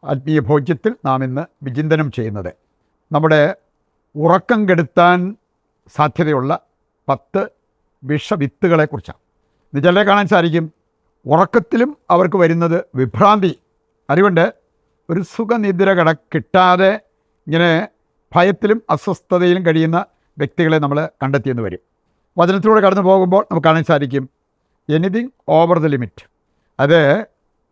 ആത്മീയ ഭോജ്യത്തിൽ നാം ഇന്ന് വിചിന്തനം ചെയ്യുന്നത് നമ്മുടെ ഉറക്കം കെടുത്താൻ സാധ്യതയുള്ള 10 വിഷവിത്തുകളെക്കുറിച്ചാണ്. ഇത് ചിലരെ കാണാൻ സാധിക്കും, ഉറക്കത്തിലും അവർക്ക് വരുന്നത് വിഭ്രാന്തി. അതുകൊണ്ട് ഒരു സുഖനിദ്ര കിട്ടാതെ ഇങ്ങനെ ഭയത്തിലും അസ്വസ്ഥതയിലും കഴിയുന്ന വ്യക്തികളെ നമ്മൾ കണ്ടെത്തിയെന്ന് വരും. വചനത്തിലൂടെ കടന്നു പോകുമ്പോൾ നമുക്ക് കാണാൻ സാധിക്കും, എനിതിങ് ഓവർ ദ ലിമിറ്റ്, അത്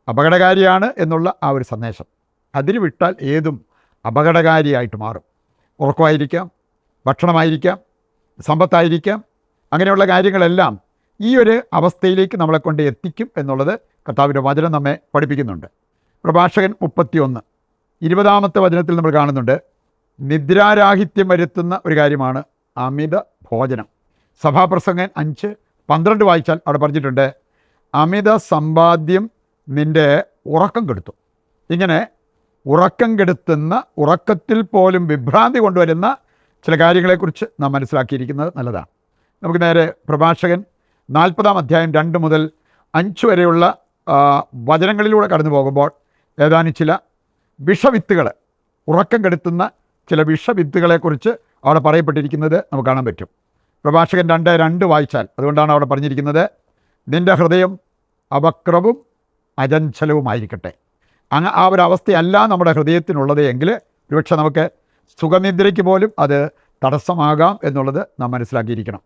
അപകടകാരിയാണ് എന്നുള്ള ആ ഒരു സന്ദേശം. അതിന് വിട്ടാൽ ഏതും അപകടകാരിയായിട്ട് മാറും. ഉറക്കമായിരിക്കാം, ഭക്ഷണമായിരിക്കാം, സമ്പത്തായിരിക്കാം, അങ്ങനെയുള്ള കാര്യങ്ങളെല്ലാം ഈ ഒരു അവസ്ഥയിലേക്ക് നമ്മളെ കൊണ്ട് എത്തിക്കും എന്നുള്ളത് കർത്താവിൻ്റെ വചനം നമ്മെ പഠിപ്പിക്കുന്നുണ്ട്. പ്രഭാഷകൻ 31:20 വചനത്തിൽ നമ്മൾ കാണുന്നുണ്ട്, നിദ്രാരാഹിത്യം വരുത്തുന്ന ഒരു കാര്യമാണ് അമിത ഭോജനം. സഭാപ്രസംഗൻ 5:12 വായിച്ചാൽ അവിടെ പറഞ്ഞിട്ടുണ്ട്, അമിത സമ്പാദ്യം നിൻ്റെ ഉറക്കം കെടുത്തും. ഇങ്ങനെ ഉറക്കം കെടുത്തുന്ന, ഉറക്കത്തിൽ പോലും വിഭ്രാന്തി കൊണ്ടുവരുന്ന ചില കാര്യങ്ങളെക്കുറിച്ച് നാം മനസ്സിലാക്കിയിരിക്കുന്നത് നല്ലതാണ്. നമുക്ക് നേരെ പ്രഭാഷകൻ 40 2 മുതൽ 5 വരെയുള്ള വചനങ്ങളിലൂടെ കടന്നു പോകുമ്പോൾ ഏതാനും ചില വിഷവിത്തുകൾ, ഉറക്കം കെടുത്തുന്ന ചില വിഷവിത്തുകളെക്കുറിച്ച് അവിടെ പറയപ്പെട്ടിരിക്കുന്നത് നമുക്ക് കാണാൻ പറ്റും. പ്രഭാഷകൻ 2:2 വായിച്ചാൽ അതുകൊണ്ടാണ് അവിടെ പറഞ്ഞിരിക്കുന്നത്, നിൻ്റെ ഹൃദയം അവക്രവും അചഞ്ചലവുമായിരിക്കട്ടെ. ആ ഒരു അവസ്ഥയല്ല നമ്മുടെ ഹൃദയത്തിനുള്ളത് എങ്കിൽ ഒരുപക്ഷെ നമുക്ക് സുഖനിദ്രയ്ക്ക് പോലും അത് തടസ്സമാകാം എന്നുള്ളത് നാം മനസ്സിലാക്കിയിരിക്കണം.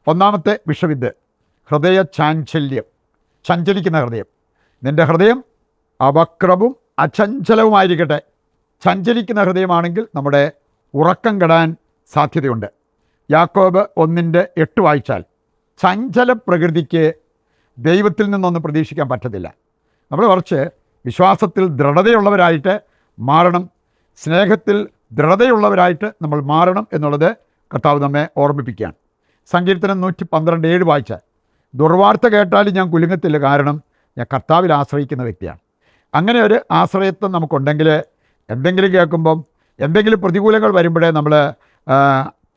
ഒന്നാമത്തെ വിഷവിത്ത് ഹൃദയ ചാഞ്ചല്യം, ചഞ്ചലിക്കുന്ന ഹൃദയം. നിൻ്റെ ഹൃദയം അവക്രവും അചഞ്ചലവുമായിരിക്കട്ടെ. ചഞ്ചലിക്കുന്ന ഹൃദയമാണെങ്കിൽ നമ്മുടെ ഉറക്കം കെടാൻ സാധ്യതയുണ്ട്. യാക്കോബ് 1:8 വായിച്ചാൽ, ചഞ്ചല പ്രകൃതിക്ക് ദൈവത്തിൽ നിന്നൊന്നും പ്രതീക്ഷിക്കാൻ പറ്റത്തില്ല. നമ്മൾ കുറച്ച് വിശ്വാസത്തിൽ ദൃഢതയുള്ളവരായിട്ട് മാറണം, സ്നേഹത്തിൽ ദൃഢതയുള്ളവരായിട്ട് നമ്മൾ മാറണം എന്നുള്ളത് കർത്താവ് നമ്മെ ഓർമ്മിപ്പിക്കുകയാണ്. സങ്കീർത്തനം 112:7 വായിച്ചാൽ, ദുർവാർത്ത കേട്ടാലും ഞാൻ കുലുങ്ങത്തില്ല, കാരണം ഞാൻ കർത്താവിൽ ആശ്രയിക്കുന്ന വ്യക്തിയാണ്. അങ്ങനെ ഒരു ആശ്രയത്വം നമുക്കുണ്ടെങ്കിൽ എന്തെങ്കിലും കേൾക്കുമ്പം, എന്തെങ്കിലും പ്രതികൂലങ്ങൾ വരുമ്പോഴേ നമ്മൾ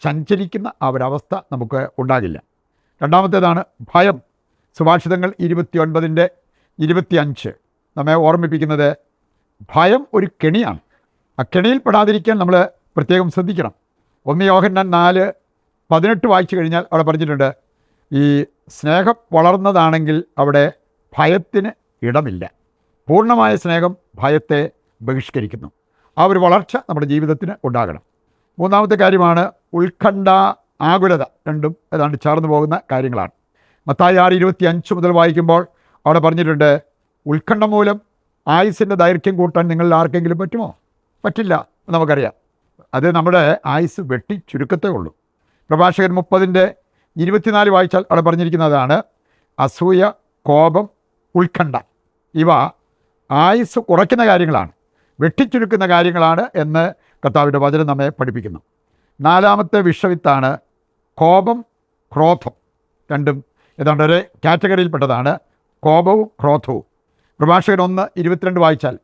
ചഞ്ചലിക്കുന്ന ആ ഒരവസ്ഥ നമുക്ക് ഉണ്ടാകില്ല. രണ്ടാമത്തേതാണ് ഭയം. സുഭാഷിതങ്ങൾ 29:25 നമ്മെ ഓർമ്മിപ്പിക്കുന്നത്, ഭയം ഒരു കെണിയാണ്. ആ കെണിയിൽ പെടാതിരിക്കാൻ നമ്മൾ പ്രത്യേകം ശ്രദ്ധിക്കണം. 1 യോഹന്നാൻ 4:18 വായിച്ചു കഴിഞ്ഞാൽ അവിടെ പറഞ്ഞിട്ടുണ്ട്, ഈ സ്നേഹം വളർന്നതാണെങ്കിൽ അവിടെ ഭയത്തിന് ഇടമില്ല. പൂർണ്ണമായ സ്നേഹം ഭയത്തെ ബഹിഷ്കരിക്കുന്നു. ആ ഒരു വളർച്ച നമ്മുടെ ജീവിതത്തിന് ഉണ്ടാകണം. മൂന്നാമത്തെ കാര്യമാണ് ഉത്കണ്ഠ, ആകുലത. രണ്ടും ഏതാണ്ട് ചേർന്ന് പോകുന്ന കാര്യങ്ങളാണ്. മത്തായി 6:25 മുതൽ വായിക്കുമ്പോൾ അവിടെ പറഞ്ഞിട്ടുണ്ട്, ഉത്കണ്ഠ മൂലം ആയുസ്സിൻ്റെ ദൈർഘ്യം കൂട്ടാൻ നിങ്ങളിൽ ആർക്കെങ്കിലും പറ്റുമോ? പറ്റില്ല, നമുക്കറിയാം. അത് നമ്മുടെ ആയുസ് വെട്ടി ചുരുക്കത്തേ ഉള്ളൂ. പ്രഭാഷകൻ 30:24 വായിച്ചാൽ അവിടെ പറഞ്ഞിരിക്കുന്നതാണ്, അസൂയ, കോപം, ഉത്കണ്ഠ ഇവ ആയുസ് കുറയ്ക്കുന്ന കാര്യങ്ങളാണ്, വെട്ടിച്ചുരുക്കുന്ന കാര്യങ്ങളാണ് എന്ന് കർത്താവിൻ്റെ വചനം നമ്മെ പഠിപ്പിക്കുന്നു. നാലാമത്തെ വിഷവിത്താണ് കോപം, ക്രോധം. രണ്ടും ഏതാണ്ട് ഒരേ കാറ്റഗറിയിൽപ്പെട്ടതാണ്, കോപവും ക്രോധവും. പ്രഭാഷകൻ 1:22 വായിച്ചാൽ,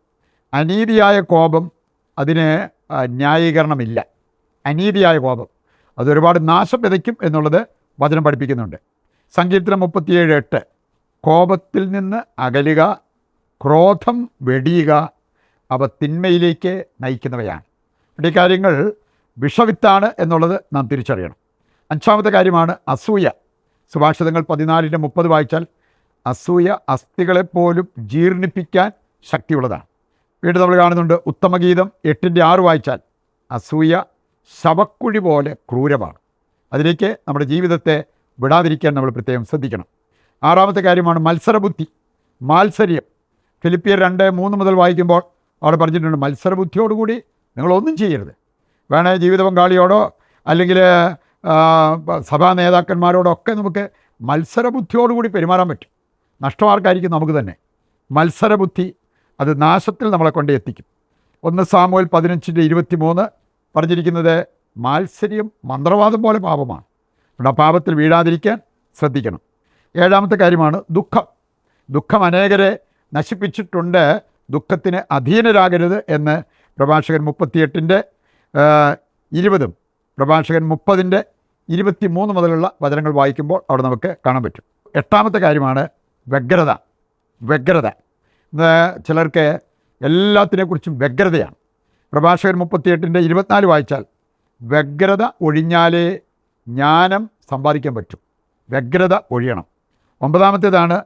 അനീതിയായ കോപം അതിന് ന്യായീകരണമില്ല. അനീതിയായ കോപം അതൊരുപാട് നാശം വിതയ്ക്കും എന്നുള്ളത് വചനം പഠിപ്പിക്കുന്നുണ്ട്. സങ്കീർത്തനം 37:8 കോപത്തിൽ നിന്ന് അകലുക, ക്രോധം വെടിയുക, അവ തിന്മയിലേക്ക് നയിക്കുന്നവയാണ്. ഈ കാര്യങ്ങൾ വിഷവിത്താണ് എന്നുള്ളത് നാം തിരിച്ചറിയണം. അഞ്ചാമത്തെ കാര്യമാണ് അസൂയ. സുഭാഷിതങ്ങൾ 14:30 വായിച്ചാൽ, അസൂയ അസ്ഥികളെപ്പോലും ജീർണിപ്പിക്കാൻ ശക്തിയുള്ളതാണ്. വീണ്ടും നമ്മൾ കാണുന്നുണ്ട് ഉത്തമഗീതം 8:6 വായിച്ചാൽ, അസൂയ ശവക്കുഴി പോലെ ക്രൂരമാണ്. അതിലേക്ക് നമ്മുടെ ജീവിതത്തെ വിടാതിരിക്കാൻ നമ്മൾ പ്രത്യേകം ശ്രദ്ധിക്കണം. ആറാമത്തെ കാര്യമാണ് മത്സരബുദ്ധി, മാത്സര്യം. ഫിലിപ്പിയർ 2:3 മുതൽ വായിക്കുമ്പോൾ അവിടെ പറഞ്ഞിട്ടുണ്ട്, മത്സരബുദ്ധിയോടുകൂടി നിങ്ങളൊന്നും ചെയ്യരുത്. വേണേ ജീവിത പങ്കാളിയോടോ അല്ലെങ്കിൽ സഭാ നേതാക്കന്മാരോടോ ഒക്കെ നമുക്ക് മത്സരബുദ്ധിയോടുകൂടി പെരുമാറാൻ പറ്റും. നഷ്ടമാർക്കായിരിക്കും നമുക്ക് തന്നെ. മത്സരബുദ്ധി അത് നാശത്തിൽ നമ്മളെ കൊണ്ട് എത്തിക്കും. 1 സാമുവേൽ 15:23 പറഞ്ഞിരിക്കുന്നത്, മാത്സര്യം മന്ത്രവാദം പോലെ പാപമാണ്. ആ പാപത്തിൽ വീഴാതിരിക്കാൻ ശ്രദ്ധിക്കണം. ഏഴാമത്തെ കാര്യമാണ് ദുഃഖം. ദുഃഖം അനേകരെ നശിപ്പിച്ചിട്ടുണ്ട്, ദുഃഖത്തിന് അധീനരാകരുത് എന്ന് പ്രഭാഷകൻ 38:20 പ്രഭാഷകൻ 30:23 മുതലുള്ള വചനങ്ങൾ വായിക്കുമ്പോൾ അവിടെ നമുക്ക് കാണാൻ പറ്റും. എട്ടാമത്തെ കാര്യമാണ് വ്യഗ്രത. ചിലർക്ക് എല്ലാത്തിനെക്കുറിച്ചും വ്യഗ്രതയാണ്. പ്രഭാഷകൻ 38:24 വായിച്ചാൽ വ്യഗ്രത ഒഴിഞ്ഞാലേ ജ്ഞാനം സമ്പാദിക്കാൻ പറ്റും. വ്യഗ്രത ഒഴിയണം. 9-ാമത്തേതാണ്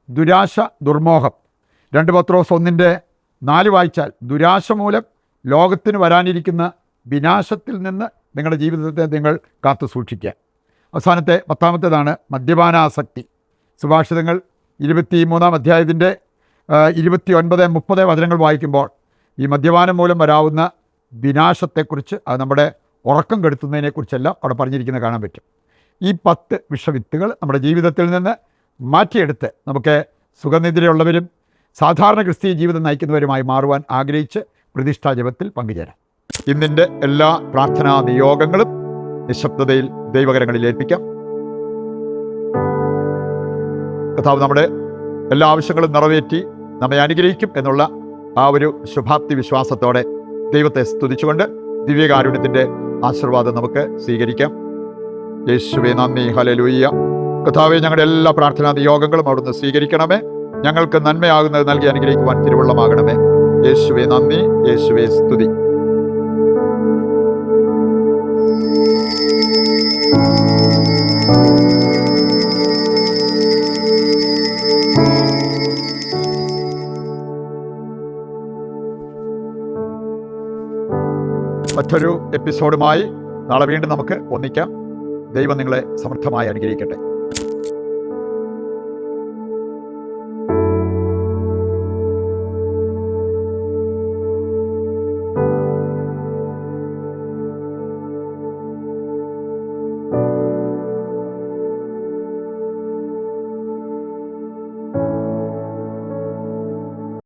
ദുരാശ, ദുർമോഹം. 2 പത്രോസ് 1:4 വായിച്ചാൽ ദുരാശ മൂലം ലോകത്തിന് വരാനിരിക്കുന്ന വിനാശത്തിൽ നിന്ന് നിങ്ങളുടെ ജീവിതത്തെ നിങ്ങൾ കാത്തു സൂക്ഷിക്കുക. അവസാനത്തെ 10-ാമത്തേതാണ് മദ്യപാനാസക്തി. സുഭാഷിതങ്ങൾ 23-ാം 29-30 വചനങ്ങൾ വായിക്കുമ്പോൾ ഈ മദ്യപാനം മൂലം വരാവുന്ന വിനാശത്തെക്കുറിച്ച്, അത് നമ്മുടെ ഉറക്കം കെടുത്തുന്നതിനെക്കുറിച്ചെല്ലാം അവിടെ പറഞ്ഞിരിക്കുന്നത് കാണാൻ പറ്റും. ഈ 10 വിഷവിത്തുകൾ നമ്മുടെ ജീവിതത്തിൽ നിന്ന് മാറ്റിയെടുത്ത് നമുക്ക് സുഖനിദ്രയുള്ളവരും സാധാരണ ക്രിസ്തീയ ജീവിതം നയിക്കുന്നവരുമായി മാറുവാൻ ആഗ്രഹിച്ച് പ്രതിഷ്ഠാ ജപത്തിൽ പങ്കുചേരാം. ഇന്നിൻ്റെ എല്ലാ പ്രാർത്ഥനാ നിയോഗങ്ങളും നിശബ്ദതയിൽ ദൈവകരങ്ങളിൽ ഏൽപ്പിക്കാം. കർത്താവ് നമ്മുടെ എല്ലാ ആവശ്യങ്ങളും നിറവേറ്റി നമ്മെ അനുഗ്രഹിക്കും എന്നുള്ള ആ ഒരു ശുഭാപ്തി വിശ്വാസത്തോടെ ദൈവത്തെ സ്തുതിച്ചുകൊണ്ട് ദിവ്യകാരുണ്യത്തിൻ്റെ ആശീർവാദം നമുക്ക് സ്വീകരിക്കാം. യേശുവേ നന്ദി, ഹല്ലേലൂയ. കർത്താവേ, ഞങ്ങളുടെ എല്ലാ പ്രാർത്ഥനാ നിയോഗങ്ങളും അവിടുന്ന് സ്വീകരിക്കണമേ. ഞങ്ങൾക്ക് നന്മയാകുന്നത് നൽകി അനുഗ്രഹിക്കുവാൻ തിരുവുള്ളമാകണമേ. യേശുവേ നന്ദി, യേശുവേ സ്തുതി. മറ്റൊരു എപ്പിസോഡുമായി നാളെ വീണ്ടും നമുക്ക് ഒന്നിക്കാം. ദൈവം നിങ്ങളെ സമൃദ്ധമായി അനുഗ്രഹിക്കട്ടെ.